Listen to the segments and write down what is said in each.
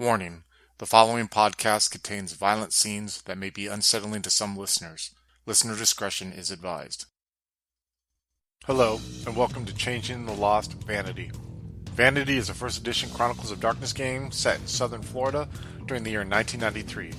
Warning: the following podcast contains violent scenes that may be unsettling to some listeners. Listener discretion is advised. Hello, and welcome to Changing the Lost Vanity. Vanity is a first edition Chronicles of Darkness game set in southern Florida during the year 1993.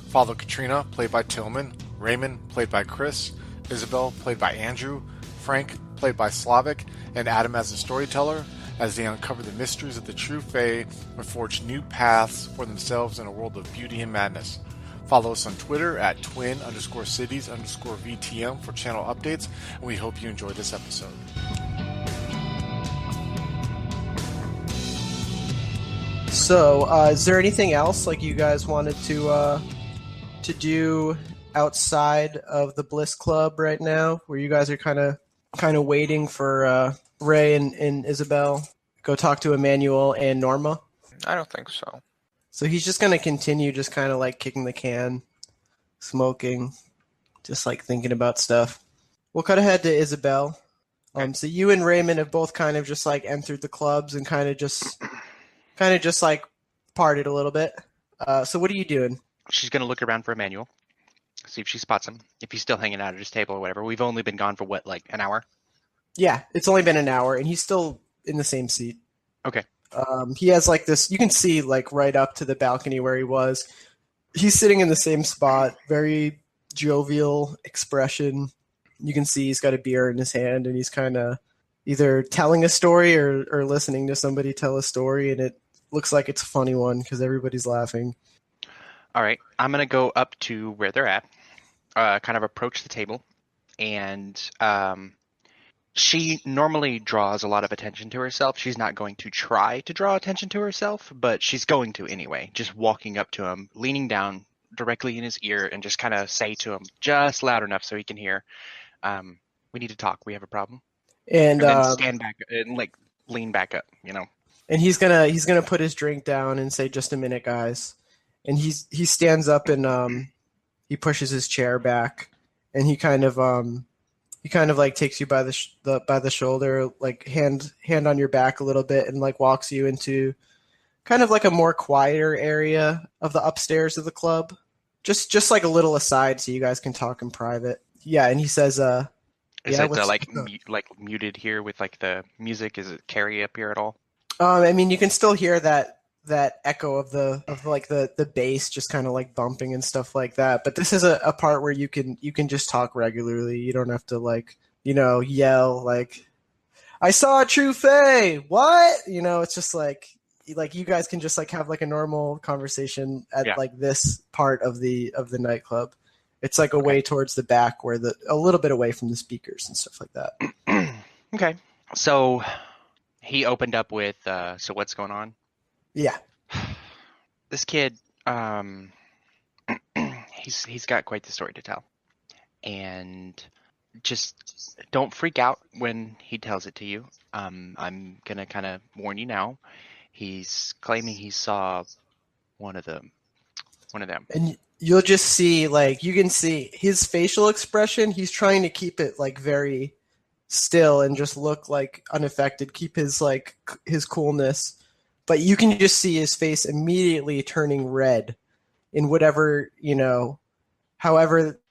Follow Katrina, played by Tillman, Raymond, played by Chris, Isabel, played by Andrew, Frank, played by Slavic, and Adam as the storyteller, as they uncover the mysteries of the true Fae and forge new paths for themselves in a world of beauty and madness. Follow us on Twitter at twin_cities_VTM for channel updates, and we hope you enjoy this episode. So, is there anything else like you guys wanted to do outside of the Bliss Club right now, where you guys are kind of waiting for Ray and Isabel go talk to Emmanuel and Norma? I don't think so. So he's just going to continue just kind of like kicking the can, smoking, just like thinking about stuff. We'll cut ahead to Isabel. So you and Raymond have both kind of just like entered the clubs and kind of just like partied a little bit. So what are you doing? She's going to look around for Emmanuel, see if she spots him, if he's still hanging out at his table or whatever. We've only been gone for what, like an hour? Yeah, it's only been an hour, and he's still in the same seat. Okay. He has like this, you can see like right up to the balcony where he was. He's sitting in the same spot, very jovial expression. You can see he's got a beer in his hand, and he's kind of either telling a story or listening to somebody tell a story, and it looks like it's a funny one because everybody's laughing. All right. I'm going to go up to where they're at, kind of approach the table, and she normally draws a lot of attention to herself. She's not going to try to draw attention to herself, but she's going to anyway. Just walking up to him, leaning down directly in his ear, and just kind of say to him, just loud enough so he can hear, we need to talk. We have a problem. And then stand back and like lean back up, you know. And he's gonna put his drink down and say, "Just a minute, guys." And he stands up and he pushes his chair back, and he kind of like takes you by the shoulder, like hand on your back a little bit, and like walks you into kind of like a more quieter area of the upstairs of the club, just like a little aside so you guys can talk in private. Yeah, and he says, Is it like muted here with like the music? Is it carry up here at all? I mean, you can still hear that echo of the bass just kind of like bumping and stuff like that. But this is a part where you can just talk regularly. You don't have to like, yell like, "I saw a true Fae." What? It's just like you guys can just like have like a normal conversation at like this part of the nightclub. It's like way towards the back where a little bit away from the speakers and stuff like that. Okay. So he opened up with, so what's going on? Yeah. This kid, he's got quite the story to tell. And just don't freak out when he tells it to you. I'm going to kind of warn you now. He's claiming he saw one of them. And you'll just see, like, you can see his facial expression. He's trying to keep it like very still and just look like unaffected, keep his coolness. But you can just see his face immediately turning red in whatever, however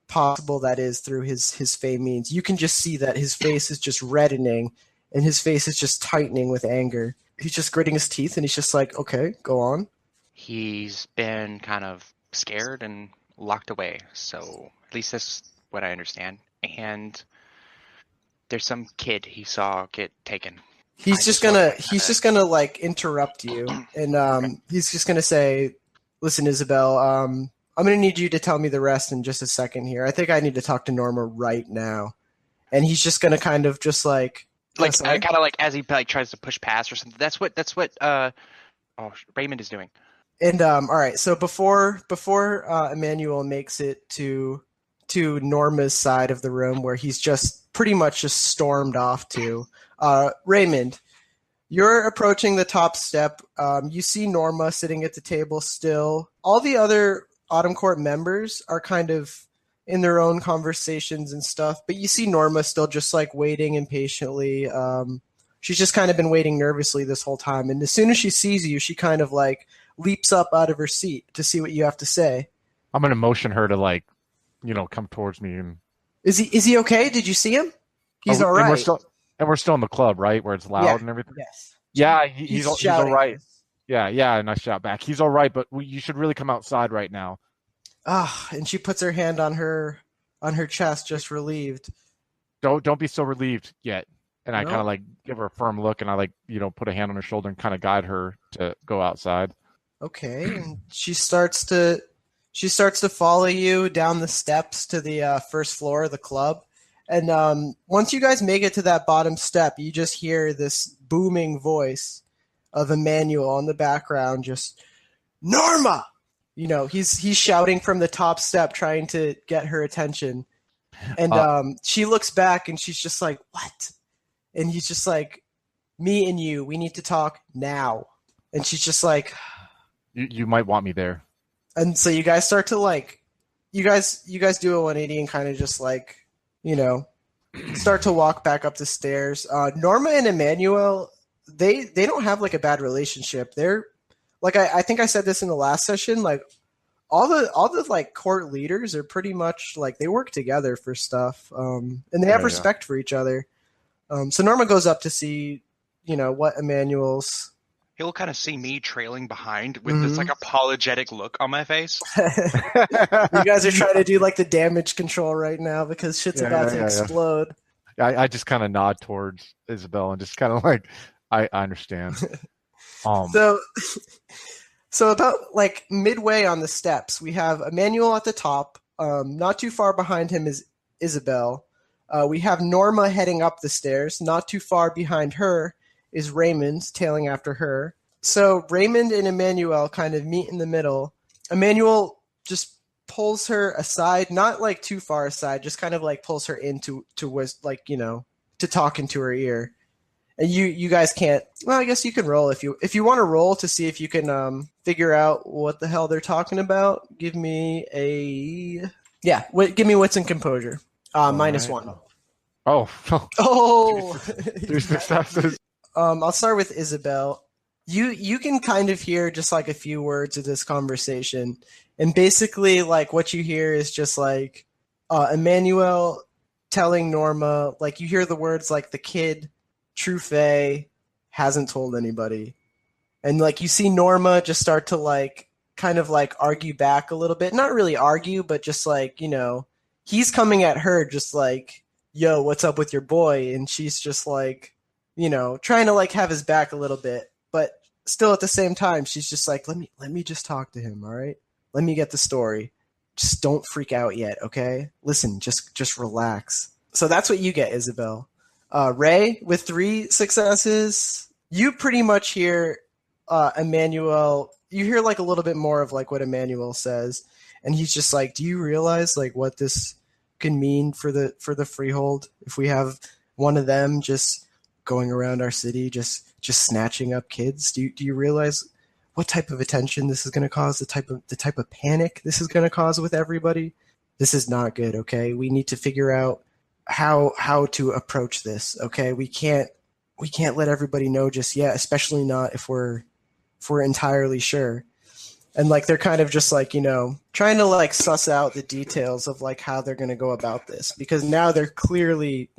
possible that is through his Fae means. You can just see that his face is just reddening and his face is just tightening with anger. He's just gritting his teeth and he's just like, okay, go on. He's been kind of scared and locked away. So at least that's what I understand. And there's some kid he saw get taken. He's just gonna like interrupt you, and he's just gonna say, "Listen, Isabel, I'm gonna need you to tell me the rest in just a second here. I think I need to talk to Norma right now." And he's just gonna kind of just like kind of like as he like tries to push past or something. That's what Raymond is doing. And all right, so before Emmanuel makes it to Norma's side of the room where he's just pretty much just stormed off to. Raymond, you're approaching the top step. You see Norma sitting at the table still. All the other Autumn Court members are kind of in their own conversations and stuff, but you see Norma still just like waiting impatiently. She's just kind of been waiting nervously this whole time. And as soon as she sees you, she kind of like leaps up out of her seat to see what you have to say. I'm gonna motion her to like, come towards me and. Is he okay? Did you see him? He's all right. And we're still in the club, right, where it's loud and everything. Yes. Yeah, he's all right. This. Yeah, and I shout back. He's all right, but you should really come outside right now. And she puts her hand on her chest, just relieved. Don't be so relieved yet. And I kind of like give her a firm look, and I like put a hand on her shoulder and kind of guide her to go outside. Okay, and she starts to follow you down the steps to the first floor of the club. And once you guys make it to that bottom step, you just hear this booming voice of Emmanuel in the background, just Norma. He's shouting from the top step, trying to get her attention. And she looks back, and she's just like, "What?" And he's just like, "Me and you, we need to talk now." And she's just like, "You might want me there." And so you guys start to like, you guys do a 180 and kind of just like, start to walk back up the stairs. Norma and Emmanuel, they don't have like a bad relationship. They're like, I think I said this in the last session, like all the like court leaders are pretty much like they work together for stuff. And they have respect for each other. So Norma goes up to see, what Emmanuel's. He'll kind of see me trailing behind with this like apologetic look on my face. You guys are trying to do like the damage control right now because shit's about to explode. I just kind of nod towards Isabel and just kind of like, I understand. So about like midway on the steps, we have Emmanuel at the top. Not too far behind him is Isabel. We have Norma heading up the stairs. Not too far behind her is Raymond tailing after her. So Raymond and Emmanuel kind of meet in the middle. Emmanuel just pulls her aside, not like too far aside, just kind of like pulls her into like, to talk into her ear. And you guys can't, well, I guess you can roll if you want to roll to see if you can figure out what the hell they're talking about. Give me give me wits and composure. -1. Oh. 3 successes. I'll start with Isabel. You can kind of hear just like a few words of this conversation. And basically like what you hear is just like Emmanuel telling Norma, like you hear the words like the kid, True Fae, hasn't told anybody. And like you see Norma just start to like kind of like argue back a little bit. Not really argue, but just like, he's coming at her just like, yo, what's up with your boy? And she's just like, trying to like have his back a little bit, but still at the same time, she's just like, let me just talk to him. All right. Let me get the story. Just don't freak out yet. Okay. Listen, just relax. So that's what you get, Isabel. Ray with 3 successes. You pretty much hear, Emmanuel, you hear like a little bit more of like what Emmanuel says. And he's just like, do you realize like what this can mean for the freehold? If we have one of them just going around our city, just snatching up kids. Do you realize what type of attention this is going to cause? The type of panic this is going to cause with everybody. This is not good. Okay, we need to figure out how to approach this. Okay, we can't let everybody know just yet, especially not if we're entirely sure. And like they're kind of just like, trying to like suss out the details of like how they're going to go about this, because now they're clearly,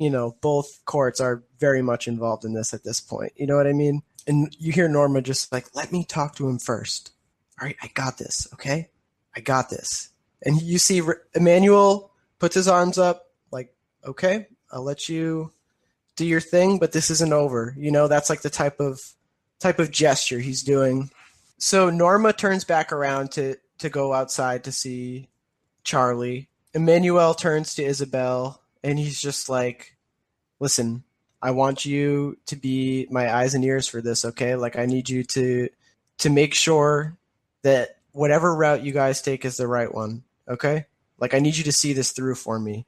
both courts are very much involved in this at this point. You know what I mean? And you hear Norma just like, let me talk to him first. All right, I got this. Okay, I got this. And you see Emmanuel puts his arms up like, okay, I'll let you do your thing, but this isn't over. That's like the type of gesture he's doing. So Norma turns back around to go outside to see Charlie. Emmanuel turns to Isabel, and he's just like, listen, I want you to be my eyes and ears for this, okay? Like, I need you to make sure that whatever route you guys take is the right one, okay? Like, I need you to see this through for me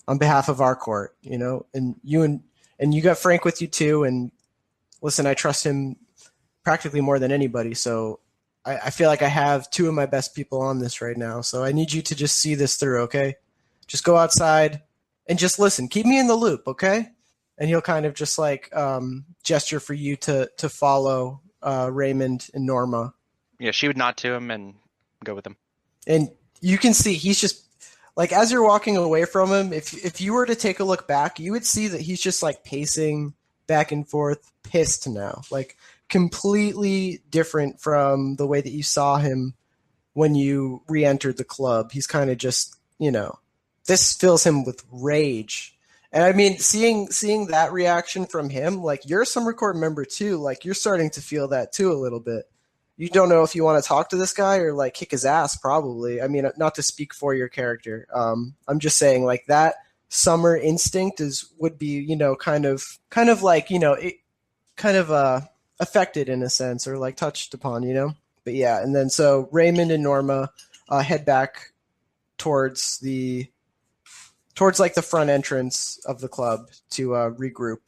on behalf of our court, And you got Frank with you too, and listen, I trust him practically more than anybody. So I feel like I have 2 of my best people on this right now. So I need you to just see this through, okay? Just go outside and just listen. Keep me in the loop, okay? And he'll kind of just like gesture for you to follow Raymond and Norma. Yeah, she would nod to him and go with him. And you can see he's just like, as you're walking away from him, if you were to take a look back, you would see that he's just like pacing back and forth, pissed now, like completely different from the way that you saw him when you re-entered the club. He's kind of just, this fills him with rage. And I mean, seeing that reaction from him, like, you're a Summer Court member too, like, you're starting to feel that too a little bit. You don't know if you want to talk to this guy or like kick his ass, probably. I mean, not to speak for your character. I'm just saying, like, that summer instinct would be, kind of like, affected in a sense, or like touched upon. But yeah, and then so Raymond and Norma head back towards like the front entrance of the club to regroup.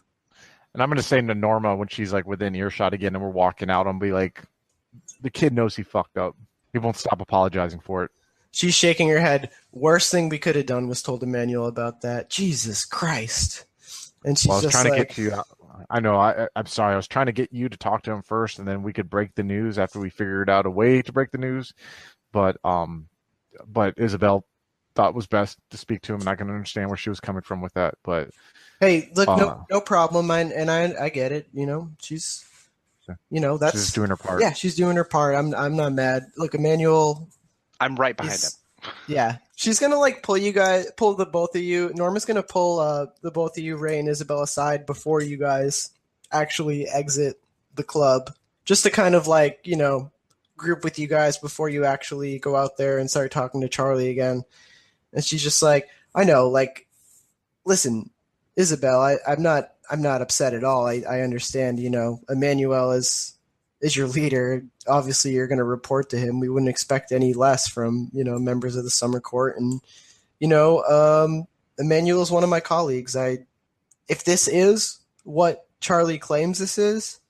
And I'm going to say to Norma when she's like within earshot again and we're walking out, I'm be like, the kid knows he fucked up. He won't stop apologizing for it. She's shaking her head. Worst thing we could have done was told Emmanuel about that. Jesus Christ. And she's just trying like, to get to you. I know. I'm sorry. I was trying to get you to talk to him first, and then we could break the news after we figured out a way to break the news. But Isabel thought it was best to speak to him, and I can understand where she was coming from with that. But hey, look, no problem. I get it. She's, that's she's doing her part. Yeah, she's doing her part. I'm not mad. Look, Emmanuel, I'm right behind him. Yeah, she's gonna like pull the both of you. Norma's gonna pull the both of you, Ray and Isabel, aside before you guys actually exit the club, just to kind of like group with you guys before you actually go out there and start talking to Charlie again. And she's just like, I know, like, listen, Isabel, I'm not upset at all. I understand, Emmanuel is your leader. Obviously, you're going to report to him. We wouldn't expect any less from, members of the Summer Court. And, Emmanuel is one of my colleagues. If this is what Charlie claims this is,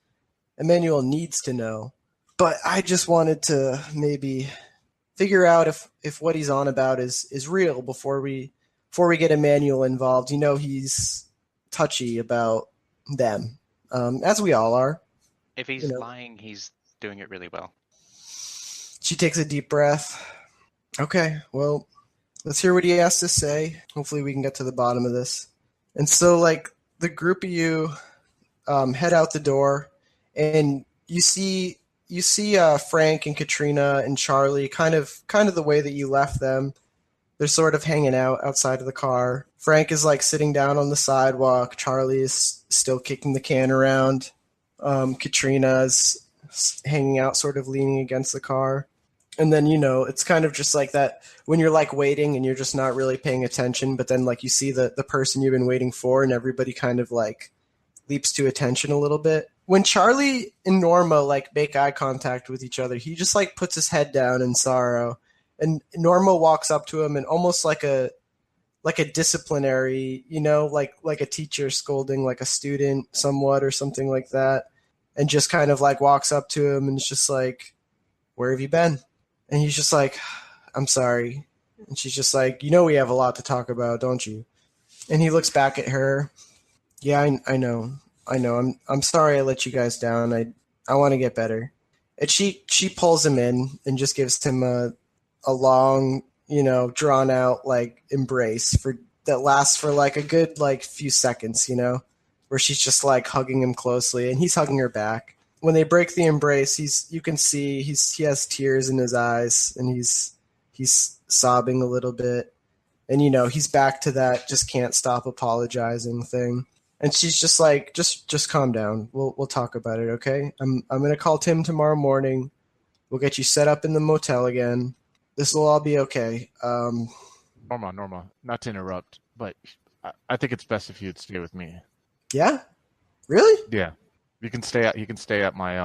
Emmanuel needs to know. But I just wanted to maybe figure out if what he's on about is real before we get Emmanuel involved. He's touchy about them, as we all are. If he's lying, he's doing it really well. She takes a deep breath. Okay, well, let's hear what he has to say. Hopefully we can get to the bottom of this. And so, like, the group of you head out the door, and you see Frank and Katrina and Charlie kind of the way that you left them. They're sort of hanging out outside of the car. Frank is like sitting down on the sidewalk. Charlie is still kicking the can around. Katrina's hanging out, sort of leaning against the car. And then, it's kind of just like that when you're like waiting and you're just not really paying attention, but then like you see the person you've been waiting for, and everybody kind of like leaps to attention a little bit. When Charlie and Norma like make eye contact with each other, he just like puts his head down in sorrow. And Norma walks up to him and almost like a disciplinary, like a teacher scolding like a student somewhat or something like that. And just kind of like walks up to him and is just like, where have you been? And he's just like, I'm sorry. And she's just like, we have a lot to talk about, don't you? And he looks back at her. Yeah, I know. I'm sorry I let you guys down. I want to get better. And she pulls him in and just gives him a long, drawn out like embrace that lasts for like a good like few seconds, where she's just like hugging him closely and he's hugging her back. When they break the embrace, you can see he has tears in his eyes and he's sobbing a little bit. And he's back to that just can't stop apologizing thing. And she's just like, just calm down. We'll talk about it, okay? I'm gonna call Tim tomorrow morning. We'll get you set up in the motel again. This will all be okay. Norma, not to interrupt, but I think it's best if you'd stay with me. Yeah? Really? Yeah. You can stay at my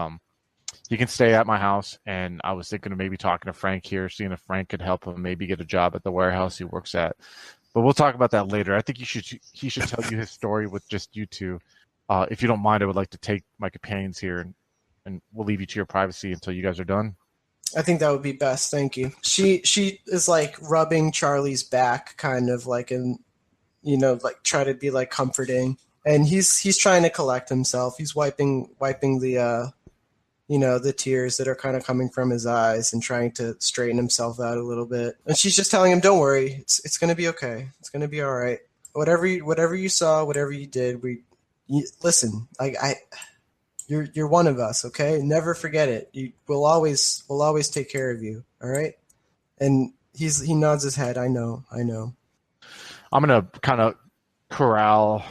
house, and I was thinking of maybe talking to Frank here, seeing if Frank could help him maybe get a job at the warehouse he works at. But we'll talk about that later. I think he should tell you his story with just you two. If you don't mind, I would like to take my companions here, and we'll leave you to your privacy until you guys are done. I think that would be best. Thank you. She is like rubbing Charlie's back, kind of like, and like try to be like comforting. And he's trying to collect himself. He's wiping the the tears that are kind of coming from his eyes and trying to straighten himself out a little bit. And she's just telling him, "Don't worry, it's going to be okay. It's going to be all right. Whatever you saw, whatever you did, listen. You're one of us, okay? Never forget it. We'll always take care of you, all right?" And he nods his head. I know. I'm gonna kind of corral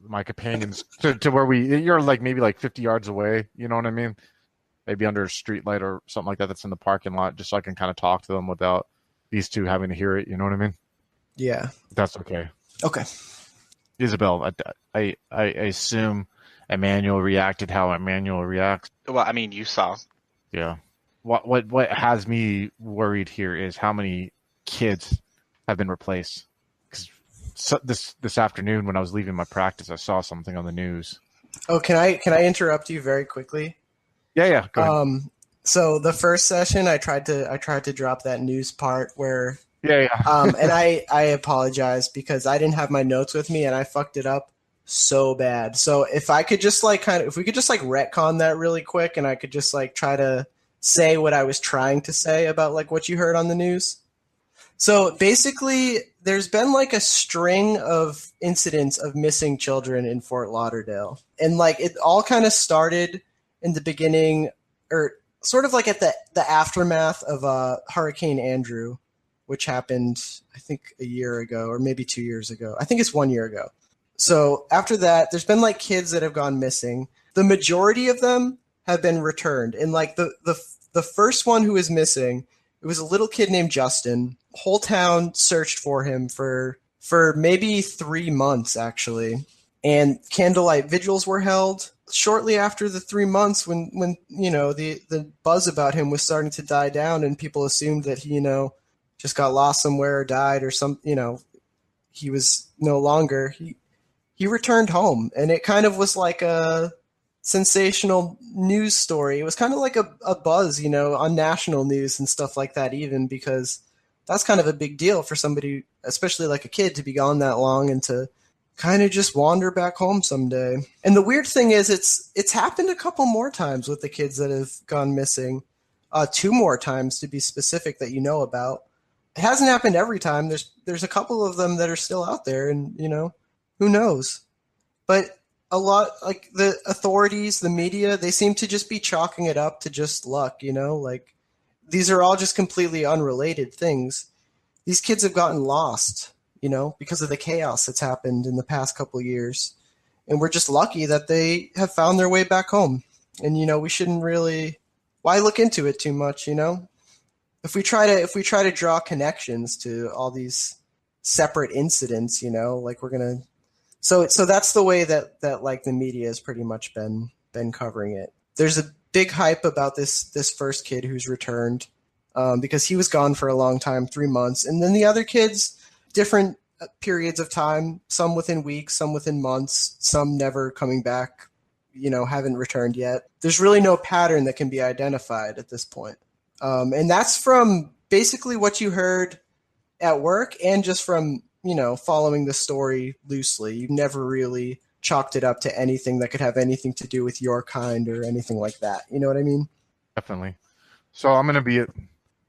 my companions to where you're like maybe like 50 yards away. You know what I mean? Maybe under a street light or something like that that's in the parking lot, just so I can kind of talk to them without these two having to hear it. You know what I mean? Yeah. That's okay. Okay. Isabel, I assume Emmanuel reacted how Emmanuel reacts. Well, I mean, you saw. Yeah. What has me worried here is how many kids have been replaced. Because this afternoon when I was leaving my practice, I saw something on the news. Oh, can I interrupt you very quickly? Yeah. Go ahead. So the first session, I tried to drop that news part where. Yeah. And I apologize because I didn't have my notes with me and I fucked it up so bad. So if I could just if we could just retcon that really quick and I could just try to say what I was trying to say about what you heard on the news. So basically there's been a string of incidents of missing children in Fort Lauderdale. And it all kind of started in the beginning or sort of at the aftermath of Hurricane Andrew, which happened, I think, a year ago or maybe 2 years ago. I think it's 1 year ago. So after that, there's been kids that have gone missing. The majority of them have been returned. And the first one who was missing, it was a little kid named Justin. Whole town searched for him for maybe 3 months, actually. And candlelight vigils were held. Shortly after the 3 months when the buzz about him was starting to die down and people assumed that he, just got lost somewhere or died or he was no longer, he returned home. And it kind of was like a sensational news story. It was kind of like a buzz, on national news and stuff like that even, because that's kind of a big deal for somebody, especially a kid, to be gone that long and to kind of just wander back home someday. And the weird thing is it's happened a couple more times with the kids that have gone missing. 2 more times to be specific that you know about. It hasn't happened every time. There's a couple of them that are still out there and, who knows? But a lot, the authorities, the media, they seem to just be chalking it up to just luck, these are all just completely unrelated things. These kids have gotten lost, because of the chaos that's happened in the past couple of years. And we're just lucky that they have found their way back home. And, we shouldn't really, why look into it too much, If we try to draw connections to all these separate incidents, we're gonna. So that's the way that the media has pretty much been covering it. There's a big hype about this first kid who's returned because he was gone for a long time, 3 months, and then the other kids, different periods of time, some within weeks, some within months, some never coming back, haven't returned yet. There's really no pattern that can be identified at this point. And that's from basically what you heard at work and just from, following the story loosely. You've never really chalked it up to anything that could have anything to do with your kind or anything like that. You know what I mean? Definitely. So I'm going to be, I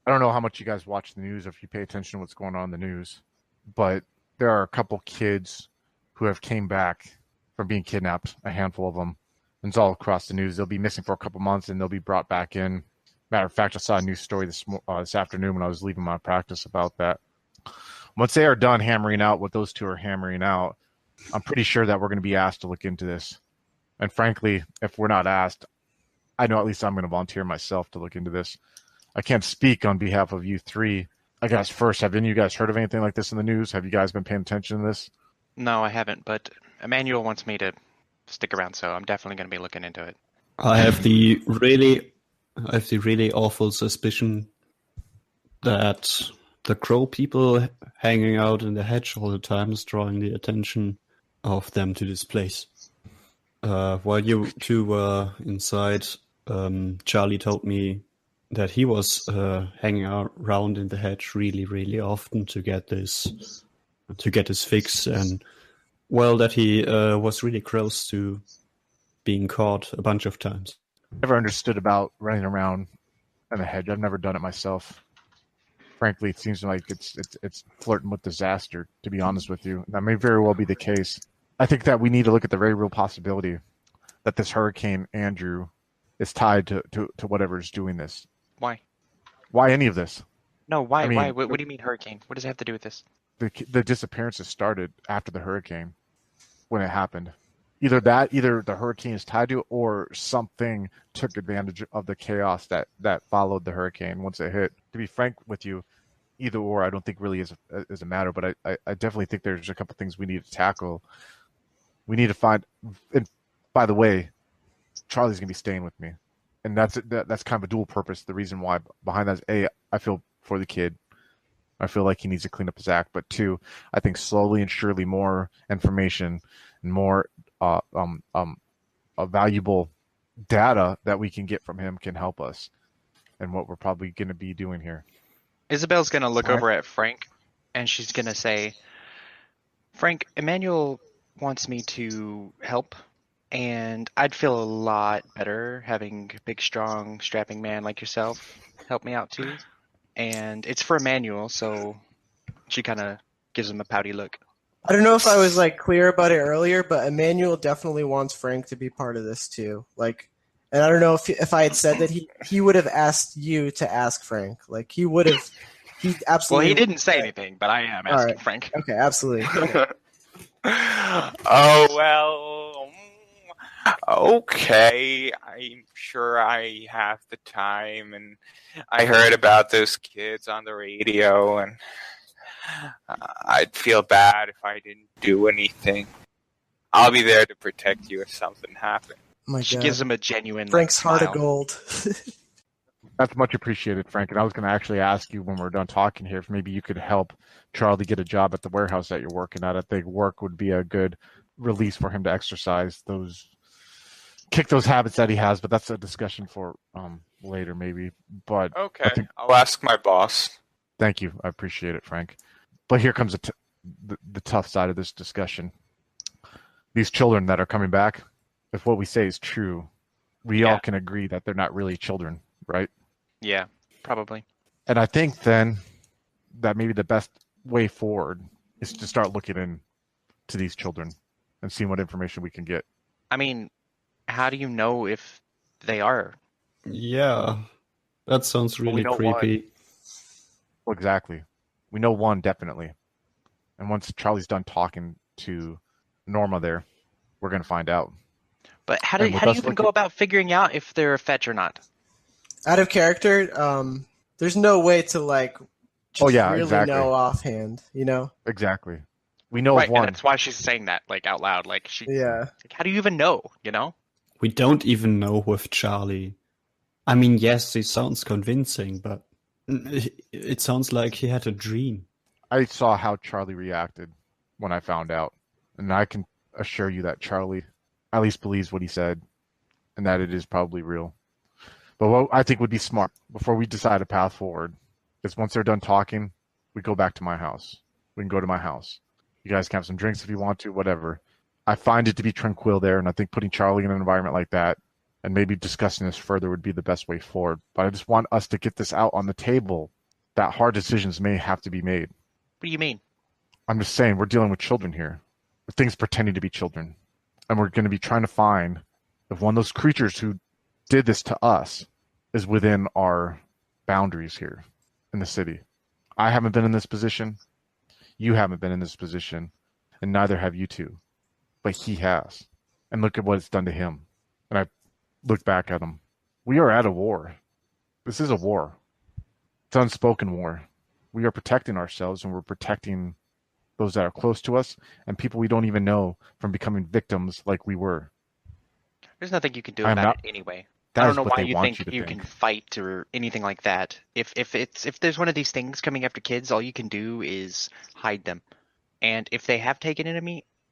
don't know how much you guys watch the news or if you pay attention to what's going on in the news, but there are a couple kids who have came back from being kidnapped, a handful of them. And it's all across the news. They'll be missing for a couple months and they'll be brought back in. Matter of fact, I saw a news story this afternoon when I was leaving my practice about that. Once they are done hammering out what those two are hammering out, I'm pretty sure that we're going to be asked to look into this. And frankly, if we're not asked, I know at least I'm going to volunteer myself to look into this. I can't speak on behalf of you three. I guess first, have any of you guys heard of anything like this in the news? Have you guys been paying attention to this? No, I haven't, but Emmanuel wants me to stick around, so I'm definitely going to be looking into it. I have the really awful suspicion that the crow people hanging out in the hedge all the time is drawing the attention of them to this place. While you two were inside, Charlie told me that he was hanging around in the hedge really, really often to get his fix, and that he was really close to being caught a bunch of times. Never understood about running around in a hedge. I've never done it myself. Frankly, it seems like it's flirting with disaster, to be honest with you. That may very well be the case. I think that we need to look at the very real possibility that this Hurricane Andrew is tied to whatever is doing this. Why? Why any of this? No, why? I mean, why? What do you mean hurricane? What does it have to do with this? The disappearances started after the hurricane when it happened. Either the hurricane is tied to it, or something took advantage of the chaos that followed the hurricane once it hit. To be frank with you, either or I don't think really is a matter, but I definitely think there's a couple things we need to tackle. We need to find, and by the way, Charlie's gonna be staying with me, and that's kind of a dual purpose. The reason why behind that is I feel for the kid. I feel like he needs to clean up his act, but two, I think slowly and surely more information and more valuable data that we can get from him can help us, and what we're probably going to be doing here. Isabel's gonna look Frank? over at Frank, and she's gonna say, "Frank, Emmanuel wants me to help, and I'd feel a lot better having a big, strong, strapping man like yourself help me out too. And it's for Emmanuel," so she kind of gives him a pouty look. I don't know if I was like clear about it earlier, but Emmanuel definitely wants Frank to be part of this too. Like, and I don't know if I had said that he would have asked you to ask Frank. Like he would have. He Well, absolutely. he didn't say anything, but I am asking right. Frank. Okay, absolutely. Oh, well, okay. I'm sure I have the time, and I heard about those kids on the radio, and I'd feel bad if I didn't do anything. I'll be there to protect you if something happens. My She God. gives him a genuine Frank's smile. heart of gold. That's much appreciated, Frank. And I was going to actually ask you when we're done talking here if maybe you could help Charlie get a job at the warehouse that you're working at. I think work would be a good release for him to exercise kick those habits that he has. But that's a discussion for later, maybe. But Okay, I'll ask my boss. thank you. I appreciate it, Frank. But here comes the tough side of this discussion. These children that are coming back, if what we say is true, we all can agree that they're not really children, right? Yeah, probably. And I think then that maybe the best way forward is to start looking into these children and seeing what information we can get. I mean, how do you know if they are? Yeah, that sounds really know creepy. Well, exactly. We know one definitely. And once Charlie's done talking to Norma there, we're going to find out. But how do And with you us even looking- go about figuring out if they're a fetch or not? Out of character, there's no way to like just really exactly. know offhand, you know? Exactly. We know Right, of one. and that's why she's saying that like out loud. Like Yeah. like, how do you even know? You know? We don't even know with Charlie. I mean, yes, he sounds convincing, but it sounds like he had a dream. I saw how Charlie reacted when I found out. And I can assure you that Charlie at least believes what he said and that it is probably real. But what I think would be smart before we decide a path forward is once they're done talking, we go back to my house. We can go to my house. You guys can have some drinks if you want to, whatever. I find it to be tranquil there, and I think putting Charlie in an environment like that and maybe discussing this further would be the best way forward. But I just want us to get this out on the table that hard decisions may have to be made. What do you mean? I'm just saying we're dealing with children here. With things pretending to be children. And we're going to be trying to find if one of those creatures who did this to us is within our boundaries here in the city. I haven't been in this position. You haven't been in this position. And neither have you two. But he has. And look at what it's done to him. And I look back at him. We are at a war. This is a war. It's unspoken war. We are protecting ourselves, and we're protecting those that are close to us and people we don't even know from becoming victims like we were. There's nothing you can do I'm about not- it anyway. That I is don't know what why they you want think you to you think. can fight or anything like that. If there's one of these things coming after kids, all you can do is hide them. And if they have taken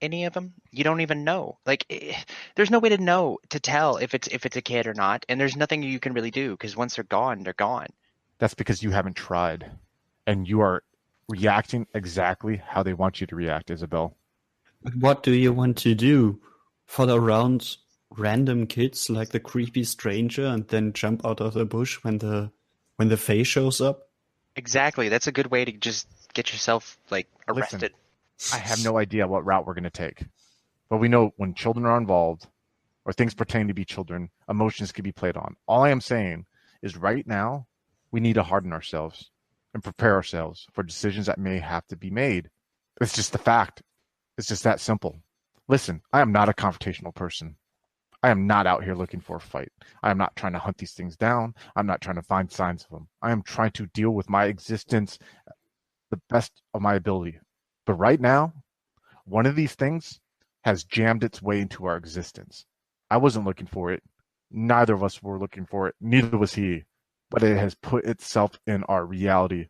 any of them, you don't even know. Like, there's no way to know, to tell if it's a kid or not. And there's nothing you can really do because once they're gone, they're gone. That's because you haven't tried. And you are reacting exactly how they want you to react, Isabel. What do you want to do? Follow around random kids like the creepy stranger and then jump out of the bush when the face shows up? Exactly. That's a good way to just get yourself like arrested. Listen, I have no idea what route we're going to take. But we know when children are involved or things pertaining to be children, emotions can be played on. All I am saying is right now, we need to harden ourselves and prepare ourselves for decisions that may have to be made. It's just the fact. It's just that simple. Listen, I am not a confrontational person. I am not out here looking for a fight. I am not trying to hunt these things down. I'm not trying to find signs of them. I am trying to deal with my existence the best of my ability. But right now, one of these things has jammed its way into our existence. I wasn't looking for it. Neither of us were looking for it. Neither was he. But it has put itself in our reality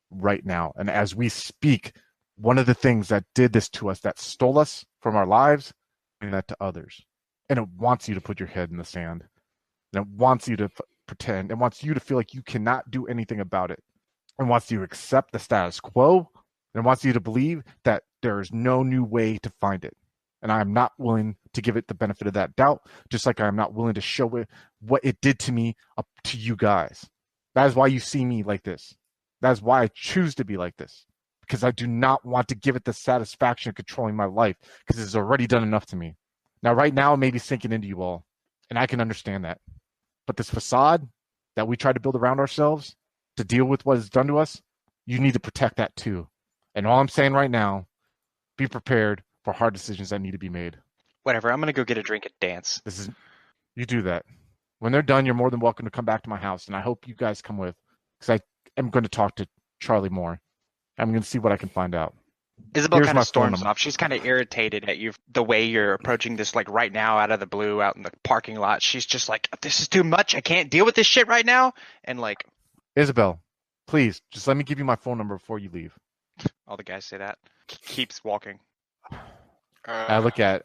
right now. And as we speak, one of the things that did this to us, that stole us from our lives, and that to others. And it wants you to put your head in the sand. And it wants you to pretend. It wants you to feel like you cannot do anything about it. It wants you to accept the status quo. And it wants you to believe that there is no new way to find it. And I am not willing to give it the benefit of that doubt, just like I am not willing to show it what it did to me up to you guys. That is why you see me like this. That is why I choose to be like this. Because I do not want to give it the satisfaction of controlling my life, because it's already done enough to me. Now, right now, it may be sinking into you all, and I can understand that. But this facade that we try to build around ourselves to deal with what is done to us, you need to protect that too. And all I'm saying right now, be prepared for hard decisions that need to be made. Whatever. I'm gonna go get a drink and dance. You do that. When they're done, you're more than welcome to come back to my house, and I hope you guys come with, because I am going to talk to Charlie more. I'm going to see what I can find out. Isabel Here's kind my of phone storms number. off. She's kind of irritated at you, the way you're approaching this, like right now, out of the blue, out in the parking lot. She's just like, "This is too much. I can't deal with this shit right now." And like, Isabel, please, just let me give you my phone number before you leave. all the guys say that. Keeps walking. I look at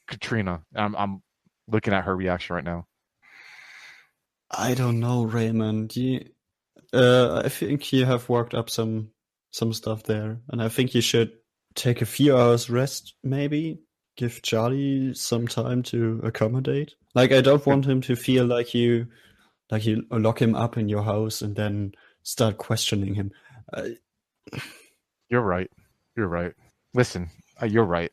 Katrina. I'm looking at her reaction right now. I don't know, Raymond. I think you have worked up some stuff there, and I think you should take a few hours rest, maybe. Give Charlie some time to accommodate. Like, I don't want him to feel like you lock him up in your house and then start questioning him. You're right. Listen, you're right.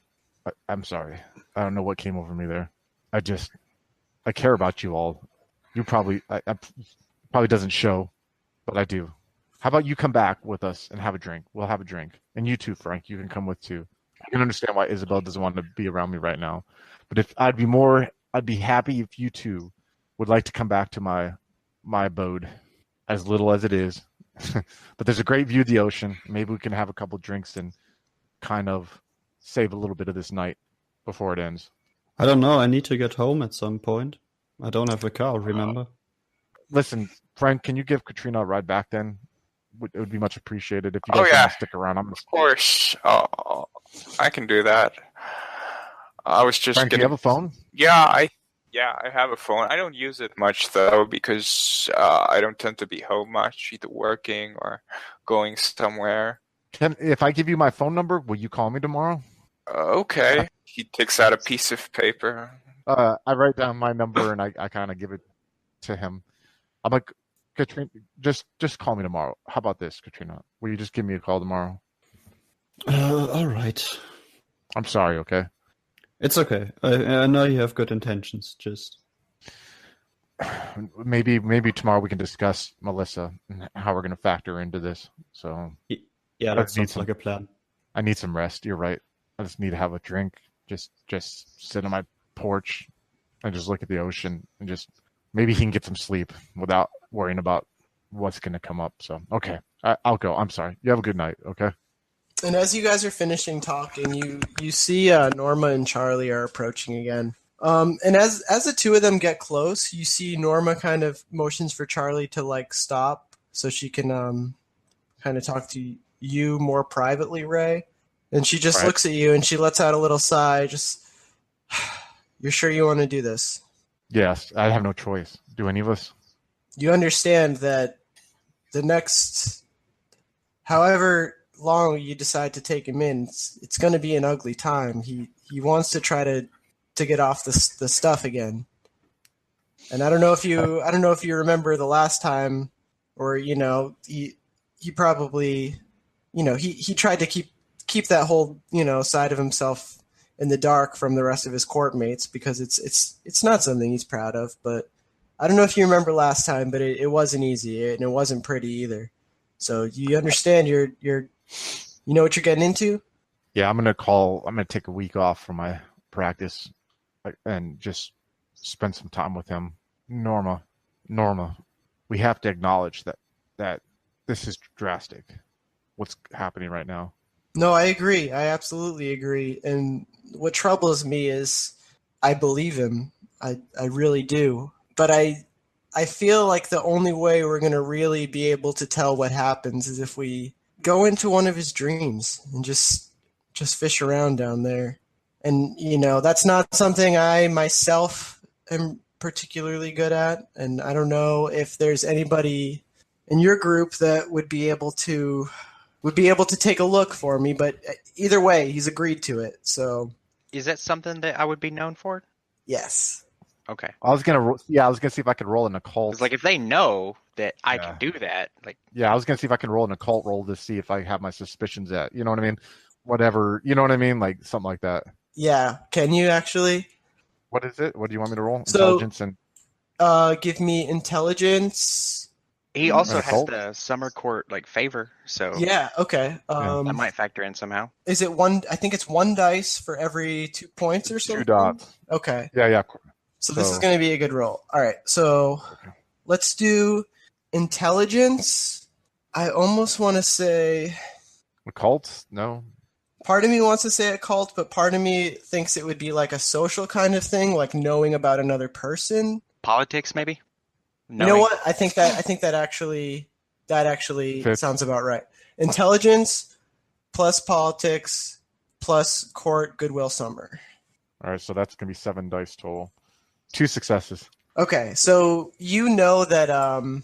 I'm sorry. I don't know what came over me there. I care about you all. You probably doesn't show, but I do. How about you come back with us and have a drink? We'll have a drink. And you too, Frank, you can come with too. I can understand why Isabel doesn't want to be around me right now. But if I'd be happy if you two would like to come back to my abode, as little as it is. But there's a great view of the ocean. Maybe we can have a couple drinks and kind of save a little bit of this night before it ends. I don't know. I need to get home at some point. I don't have a car, remember? Listen, Frank, can you give Katrina a ride back then? It would be much appreciated if you guys want to stick around. Of course. I can do that. I was just Frank, do you have a phone? Yeah, I have a phone. I don't use it much though, because I don't tend to be home much, either working or going somewhere. If I give you my phone number, will you call me tomorrow? Okay. He takes out a piece of paper. I write down my number and I kind of give it to him. I'm like, Katrina, just call me tomorrow. How about this, Katrina? Will you just give me a call tomorrow? All right. I'm sorry, okay? It's okay. I know you have good intentions. Just maybe tomorrow we can discuss Melissa and how we're going to factor into this. So yeah, that sounds like a plan. I need some rest. You're right. I just need to have a drink. Just sit on my porch and just look at the ocean and just maybe he can get some sleep without worrying about what's going to come up. So okay, I'll go. I'm sorry. You have a good night. Okay. And as you guys are finishing talking, you see Norma and Charlie are approaching again. And as the two of them get close, you see Norma kind of motions for Charlie to like stop so she can kind of talk to you more privately, Ray. And she just looks at you and she lets out a little sigh. Just, you're sure you want to do this? Yes, I have no choice. Do any of us? You understand that the next, however long you decide to take him in, it's going to be an ugly time. He wants to try to to get off the stuff again. And I don't know if you remember the last time, or he probably, he tried to keep that whole side of himself in the dark from the rest of his court mates, because it's not something he's proud of. But I don't know if you remember last time, but it wasn't easy, and it wasn't pretty either. So you understand you know what you're getting into? Yeah, I'm gonna take a week off from my practice and just spend some time with him. Norma, we have to acknowledge that this is drastic, what's happening right now. No, I agree. I absolutely agree. And what troubles me is I believe him. I really do. But I feel like the only way we're going to really be able to tell what happens is if we go into one of his dreams and just fish around down there. And, that's not something I myself am particularly good at. And I don't know if there's anybody in your group that would be able to take a look for me. But either way, he's agreed to it. So Is that something that I would be known for? yes. Okay. I was gonna see if I could roll an occult. It's like if they know that I can do that, like I was gonna see if I can roll an occult roll to see if I have my suspicions at, you know what I mean? Whatever, you know what I mean? Like something like that. Yeah. Can you actually? What is it? What do you want me to roll? So, Intelligence and give me intelligence. he also has Occult? the summer court favor, so Yeah. Okay. that might factor in somehow. Is it one? I think it's one dice for every 2 points or something. 2 dots. Okay. Yeah. So this is going to be a good roll. All right. So let's do intelligence. I almost want to say. Occult? No. Part of me wants to say occult, but part of me thinks it would be like a social kind of thing, like knowing about another person. Politics, maybe. You know what? I think that actually Fits. sounds about right. Intelligence plus politics plus court goodwill summer. All right, so that's gonna be 7 dice total. 2 successes. Okay, so you know that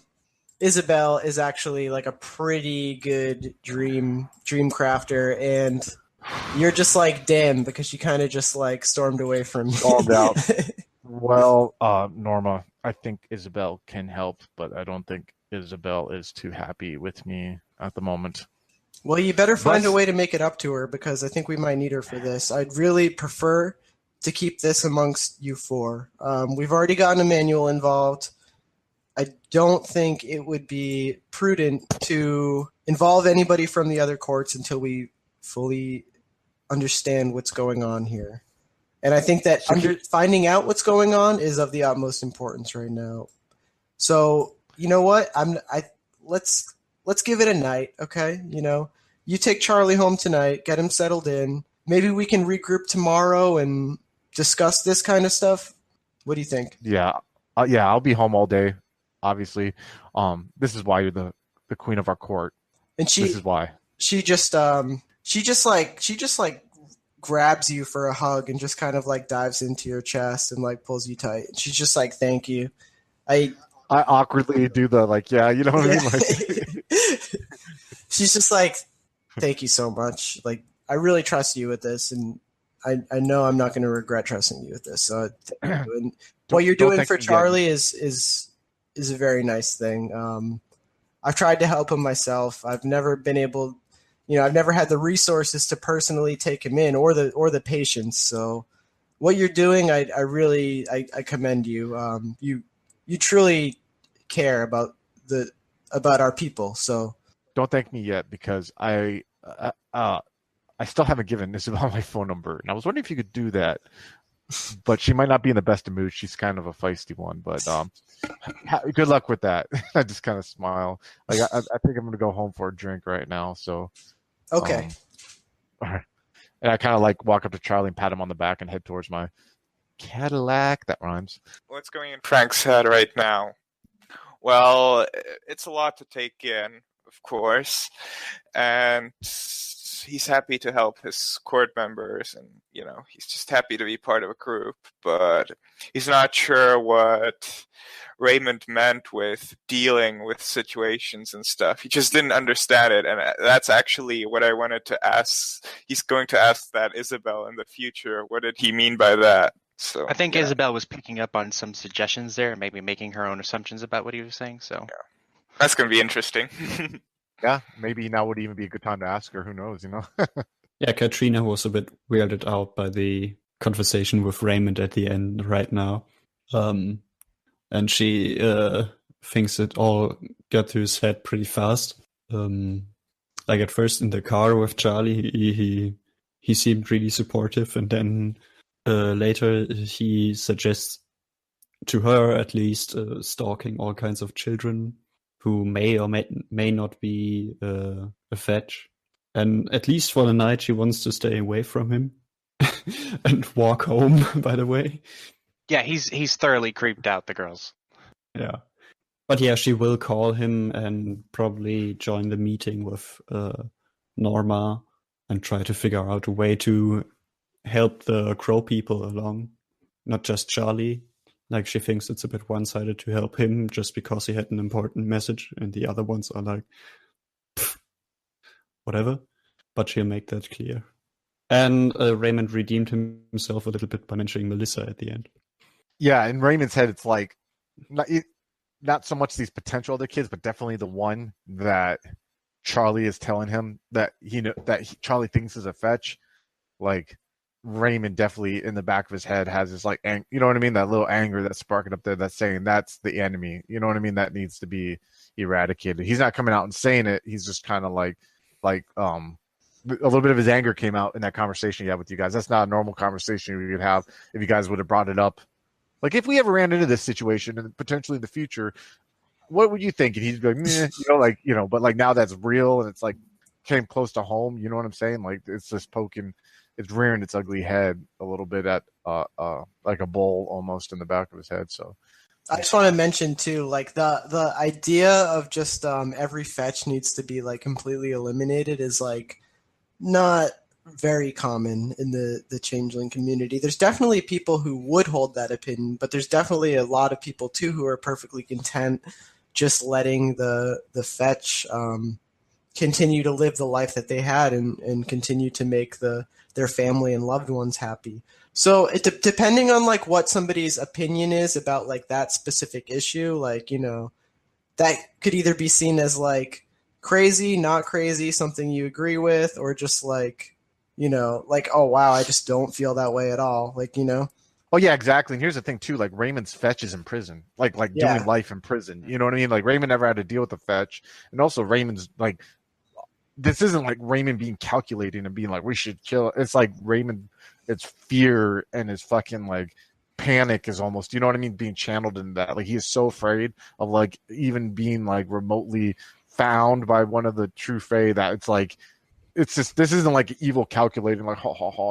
Isabel is actually like a pretty good dream crafter, and you're just like, damn, because she kind of just like stormed away from you. Stormed out. Well, Norma, I think Isabel can help, but I don't think Isabel is too happy with me at the moment. Well, you better find a way to make it up to her, because I think we might need her for this. I'd really prefer to keep this amongst you four. We've already gotten a manual involved. I don't think it would be prudent to involve anybody from the other courts until we fully understand what's going on here. And I think that finding out what's going on is of the utmost importance right now. So, you know what? Let's give it a night, okay? You take Charlie home tonight, get him settled in. Maybe we can regroup tomorrow and discuss this kind of stuff. What do you think? Yeah, I'll be home all day. Obviously, this is why you're the queen of our court. And this is why she just grabs you for a hug and just kind of like dives into your chest and like pulls you tight. She's just like, "Thank you." I awkwardly do the you know what I mean? Like, she's just like, "Thank you so much. Like, I really trust you with this, and I know I'm not going to regret trusting you with this." So, thank you. And what you're doing for Charlie is a very nice thing. I've tried to help him myself. I've never been able, I've never had the resources to personally take him in, or the patience. So, what you're doing, I really commend you. You truly care about our people. So, don't thank me yet, because I still haven't given Isabel my phone number, and I was wondering if you could do that. But she might not be in the best of mood. She's kind of a feisty one. But good luck with that. I just kind of smile. Like I think I'm gonna go home for a drink right now. So okay. All right. And I kind of like walk up to Charlie and pat him on the back and head towards my Cadillac. That rhymes. What's going in Frank's head right now? Well, it's a lot to take in, of course, and he's happy to help his court members, and he's just happy to be part of a group, but he's not sure what Raymond meant with dealing with situations and stuff. He just didn't understand it, and that's actually what I wanted to ask. He's going to ask that Isabel in the future. What did he mean by that? So I think yeah. Isabel was picking up on some suggestions there, maybe making her own assumptions about what he was saying. So That's going to be interesting. Yeah, maybe now would even be a good time to ask her. Who knows, you know? Yeah, Katrina was a bit weirded out by the conversation with Raymond at the end right now. And she thinks it all got to his head pretty fast. Like at first in the car with Charlie, he seemed really supportive, and then later he suggests to her at least stalking all kinds of children who may or may not be a fetch. And at least for the night, she wants to stay away from him and walk home, by the way. yeah, he's thoroughly creeped out, the girls. Yeah. But yeah, she will call him and probably join the meeting with Norma and try to figure out a way to help the crow people along. Not just Charlie. Like, she thinks it's a bit one-sided to help him just because he had an important message, and the other ones are like, whatever. But she'll make that clear. And Raymond redeemed himself a little bit by mentioning Melissa at the end. Yeah, in Raymond's head, it's like not so much these potential other kids, but definitely the one that Charlie is telling him that Charlie thinks is a fetch. Like, Raymond definitely in the back of his head has this like, you know what I mean? That little anger that's sparking up there that's saying that's the enemy. You know what I mean? That needs to be eradicated. He's not coming out and saying it. He's just kind of like a little bit of his anger came out in that conversation he had with you guys. That's not a normal conversation we could have if you guys would have brought it up. Like, if we ever ran into this situation and potentially in the future, what would you think? And he'd be like, but like now that's real and it's like came close to home. You know what I'm saying? Like, it's just it's rearing its ugly head a little bit at like a bull almost in the back of his head. So I just want to mention too, like the idea of just every fetch needs to be like completely eliminated is like not very common in the changeling community. There's definitely people who would hold that opinion, but there's definitely a lot of people too who are perfectly content just letting the fetch continue to live the life that they had and continue to make their family and loved ones happy. So depending on like what somebody's opinion is about like that specific issue, like, you know, that could either be seen as like crazy, not crazy, something you agree with, or just like, you know, like, oh wow, I just don't feel that way at all. Like, you know. Oh yeah, exactly. And here's the thing too, like Raymond's fetch is in prison. Like doing life in prison. You know what I mean? Like Raymond never had to deal with the fetch. And also Raymond's like, this isn't like Raymond being calculating and being like, we should kill. It's like Raymond, it's fear and his fucking like panic is almost, you know what I mean, being channeled into that. Like he is so afraid of like even being like remotely found by one of the true Fae that it's like, it's just, this isn't like evil calculating like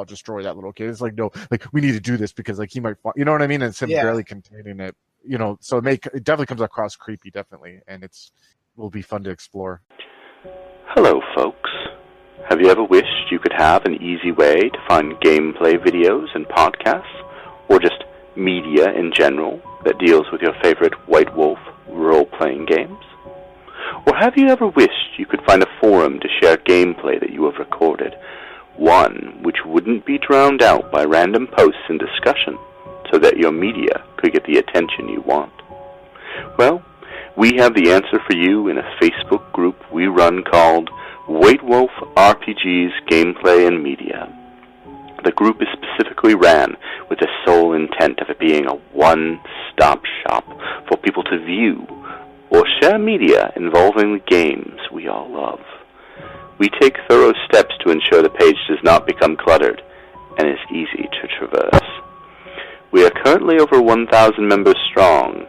destroy that little kid. It's like, no, like we need to do this because like he might, you know what I mean? And it's him barely containing it, you know. So it definitely comes across creepy, definitely, and will be fun to explore. Hello, folks. Have you ever wished you could have an easy way to find gameplay videos and podcasts, or just media in general that deals with your favorite White Wolf role-playing games? Or have you ever wished you could find a forum to share gameplay that you have recorded, one which wouldn't be drowned out by random posts and discussion, so that your media could get the attention you want? Well, we have the answer for you in a Facebook group we run called White Wolf RPGs Gameplay and Media. The group is specifically ran with the sole intent of it being a one-stop shop for people to view or share media involving the games we all love. We take thorough steps to ensure the page does not become cluttered and is easy to traverse. We are currently over 1,000 members strong,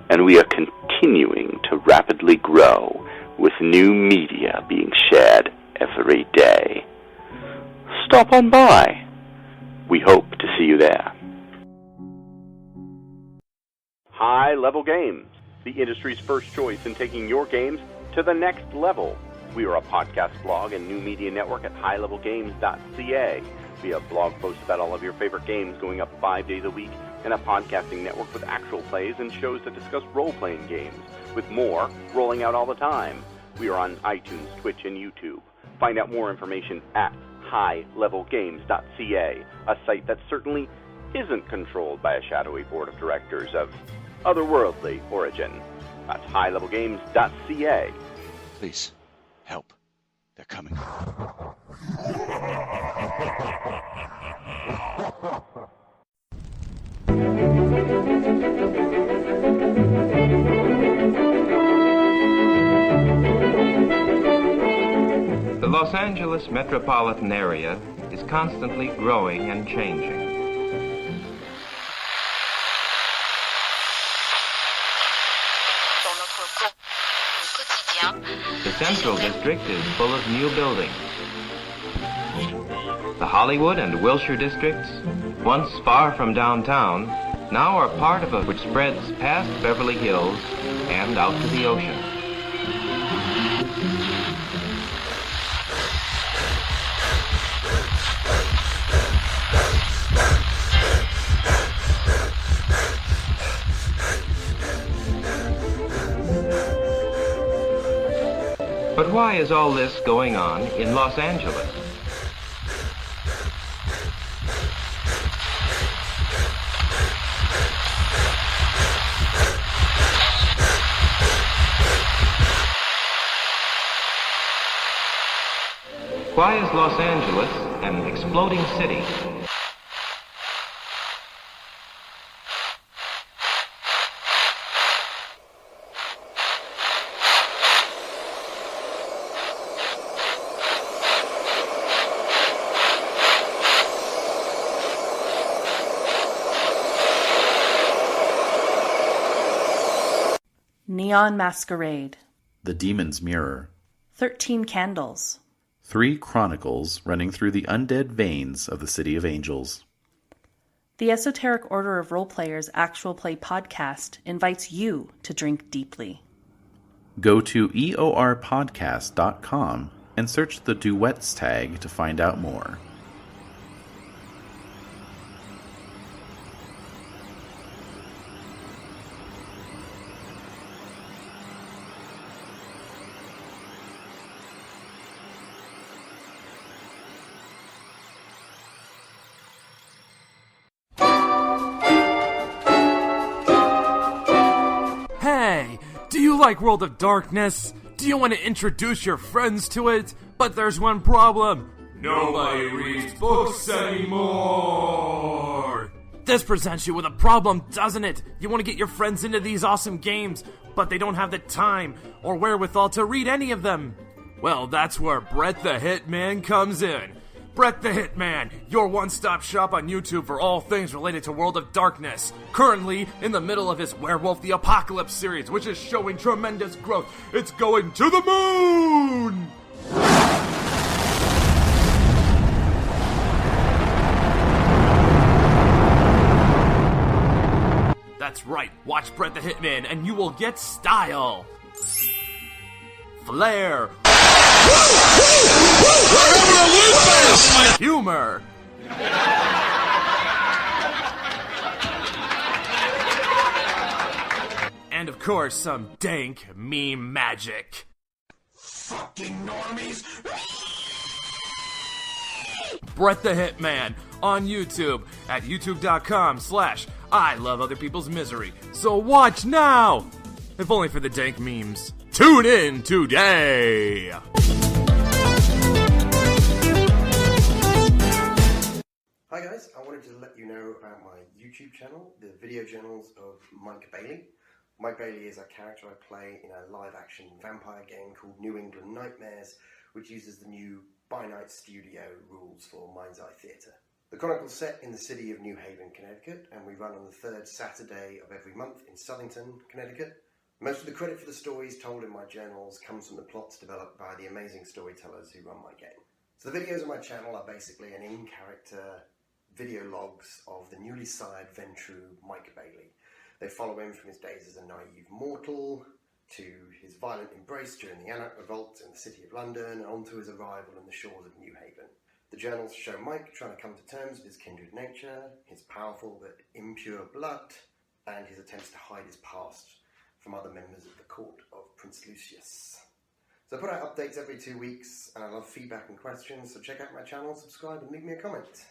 and we are continuing to rapidly grow with new media being shared every day. Stop on by. We hope to see you there. High Level Games, the industry's first choice in taking your games to the next level. We are a podcast blog and new media network at highlevelgames.ca. We have blog posts about all of your favorite games going up 5 days a week, and a podcasting network with actual plays and shows that discuss role-playing games, with more rolling out all the time. We are on iTunes, Twitch, and YouTube. Find out more information at highlevelgames.ca, a site that certainly isn't controlled by a shadowy board of directors of otherworldly origin. That's highlevelgames.ca. Please, help. They're coming. The Los Angeles metropolitan area is constantly growing and changing. The Central District is full of new buildings. The Hollywood and Wilshire districts, once far from downtown, now are part of a which spreads past Beverly Hills and out to the ocean. But why is all this going on in Los Angeles? Why is Los Angeles an exploding city? Neon Masquerade. The Demon's Mirror. 13 Candles. 3 chronicles running through the undead veins of the City of Angels. The Esoteric Order of Roleplayers Actual Play podcast invites you to drink deeply. Go to eorpodcast.com and search the duets tag to find out more. Hey, do you like World of Darkness? Do you want to introduce your friends to it? But there's one problem. Nobody reads books anymore. This presents you with a problem, doesn't it? You want to get your friends into these awesome games, but they don't have the time or wherewithal to read any of them. Well, that's where Brett the Hitman comes in. Brett the Hitman, your one-stop shop on YouTube for all things related to World of Darkness. Currently in the middle of his Werewolf the Apocalypse series, which is showing tremendous growth. It's going to the moon! That's right, watch Brett the Hitman and you will get style, flair, humor, and of course some dank meme magic. Fucking normies! Brett the Hitman on YouTube at youtube.com/I love other people's misery. So watch now! If only for the dank memes. Tune in today! Hi guys, I wanted to let you know about my YouTube channel, the video journals of Mike Bailey. Mike Bailey is a character I play in a live-action vampire game called New England Nightmares, which uses the new By Night Studio rules for Mind's Eye Theatre. The Chronicle's set in the city of New Haven, Connecticut, and we run on the third Saturday of every month in Southington, Connecticut. Most of the credit for the stories told in my journals comes from the plots developed by the amazing storytellers who run my game. So the videos on my channel are basically an in-character video logs of the newly sired Ventru Mike Bailey. They follow him from his days as a naive mortal to his violent embrace during the Anarch Revolt in the city of London and on to his arrival in the shores of New Haven. The journals show Mike trying to come to terms with his kindred nature, his powerful but impure blood, and his attempts to hide his past from other members of the court of Prince Lucius. So I put out updates every 2 weeks, and I love feedback and questions, so check out my channel, subscribe, and leave me a comment.